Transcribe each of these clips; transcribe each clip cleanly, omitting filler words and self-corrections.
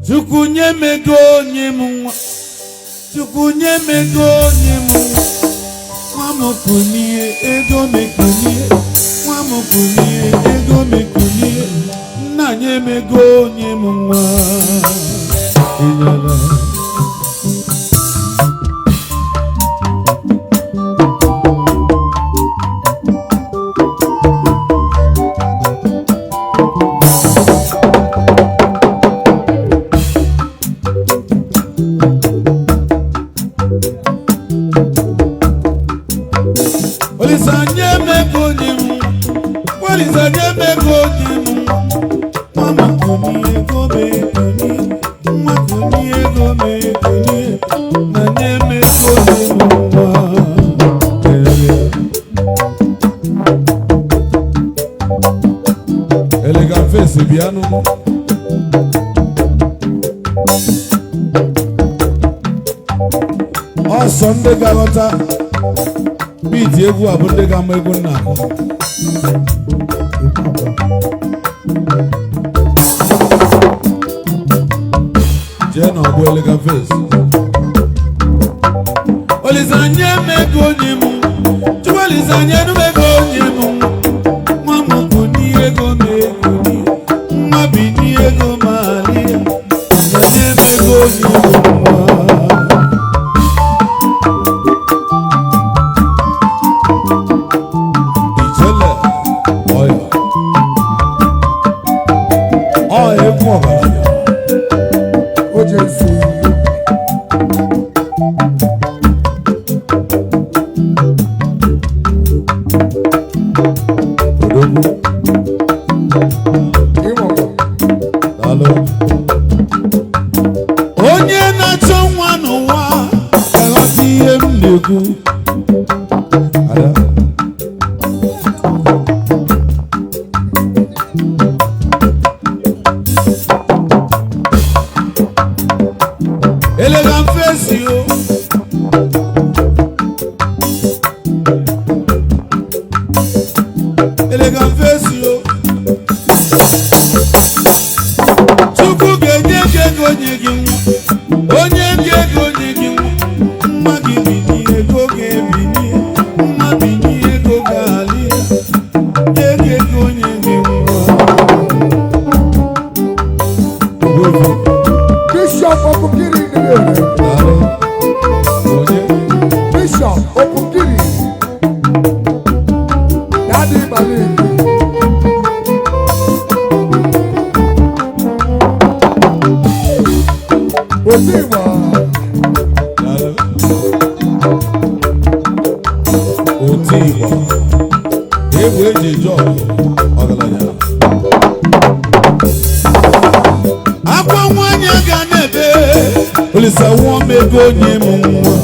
Chukunye mego nyemwa, chukunye mego nyemwa. Wamokunie ego mekunie, wamokunie ego mekunie. Nanye mego nyemwa. Elegamface piano. Oh, Sunday galota. Beat egu abunde gama egu na. Jeno abu Elegamface. Olizanye mego nyimu. Chuwalizanye nu mego nyimu. Mama kuni ego mekuni. Mabini ego malia. Zanye mego nyimu. Ichele. Oya. Oya egu ogalanya. Ojesi. Onye na-achọ nwa n'ụwa ga-aghọta ihe m na-ekwu. Elegamface yo. Elegamface yo. Chukwu ga-enye gị ego nye gị nwa. Onye gị ego nye gị nwa. Mma gị bini ego ga-ebini. Mma bini ego ga-alị ya. Nye gị ego nye gị nwa. Bishop Okukiri Bishop Okukiri Daddy Malik Otiwa Otiwa Ewu eji jọọ ọgaranya. Akwa nwanyị ga na-ebe Olisa nwa mego nye m nwa.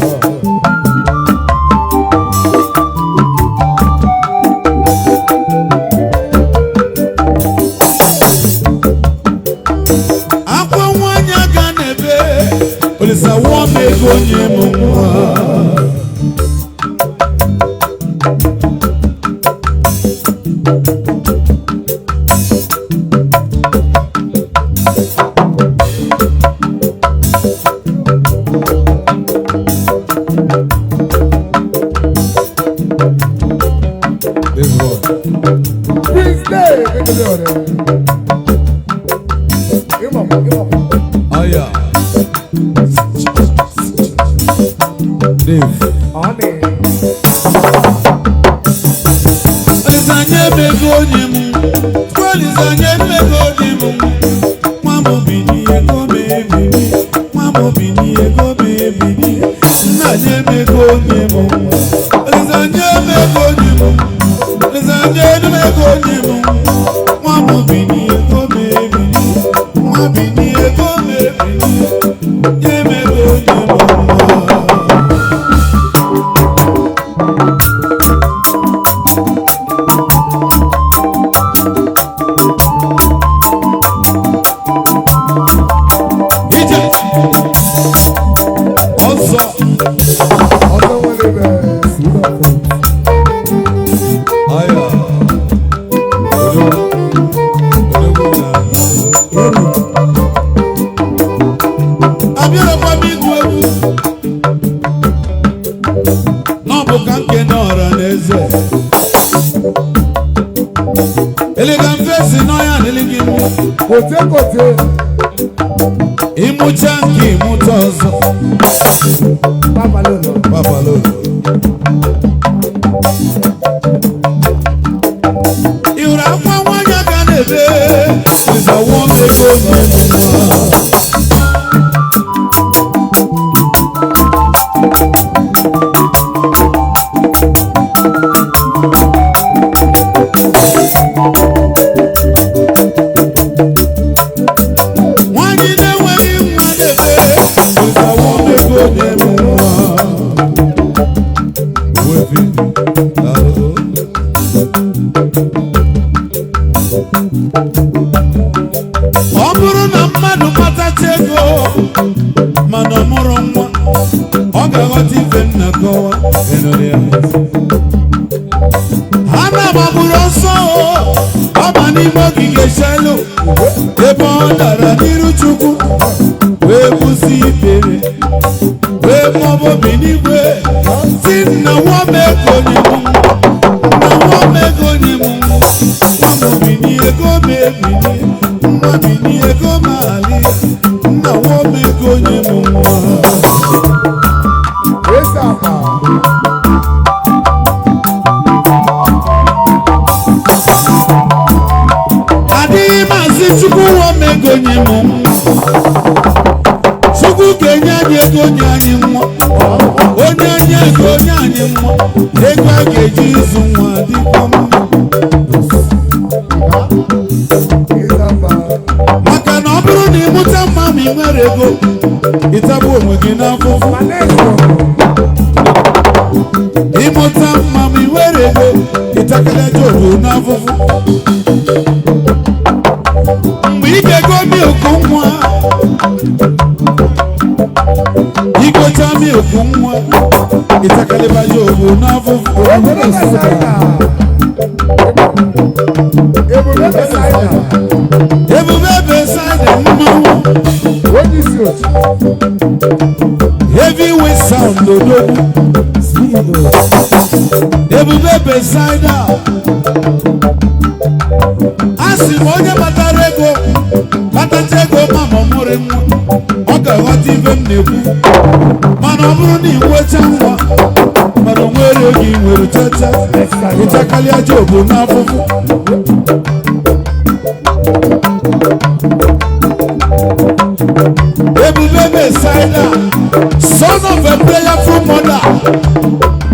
Akwa nwanyị ga na-ebe Olisa nwa mego nye m nwa. Aya. Dave. Olizanye mego nyimu. Olizanye mego nyimu. Mamo bini ego bebini. Mamo bini ego bebini. Nanye mego nyimu. Olizanye mego nyimu. Olizanye mego nyimu. Mamo bini ego bebini. Mamo bini ego bebini. Nye mego nyimu. eze. Elegamface no ya niligimu. Kote kote. Imucha nke imuta ọzọ. Papa Lolo. Papa Lolo. Ihura akwa nwanyị aka na-ebe. Ịzawo mmego n'ọnụnwa. Ọ bụrụ na mmadụ kpatacha ego mana ọ mụrụ nwa, ọ ga-aghọta ife m na-akọwa. Ha na-agbagburu ọsọ ọba n'ime ogige Shelo, ebe ọ dara n'iru Chukwu wee kwụsị ikpere wee maọbụ obi n'igwe si na nwa m ego onye m na nwa m ego onye m nwa m bini ego m ebini nwa bini ego m ali nna nwa m ego onye m nwa. Adịghị masị Chukwu nwa m ego onye m nwa. Chukwu ga-enye anyị ego onye anyị nwa. Onye anyị ego onye anyị nwa. Ego a ga-eji ịzụ nwa dịkwa mma. Maka na ọ bụrụ na ịmụta mma ma ị nwere ego, ịtagbu onwe gị n'afụfụ. Ịmụta mma ma ị nwere ego, ịtakala Jobu n'afụfụ. Mgbe ị ga-ego milku nwa, igocha milku nwa, ịtakalịba Jobu n'afụfụ. Ebube beside mmanwụ. Heavyweight sound odogwu. Ebube beside asị m onye kpatara ego kpatacha ego ma mụrụ nwa, ọ ga-aghọta ife m na-ekwu. Mana ọ bụrụ na ị nwecha nwa mana o nwere oge ị nwere chacha, ịchakalịa Jobu n'afụfụ. Ebube beside son of a prayerful mother.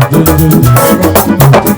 Thank you.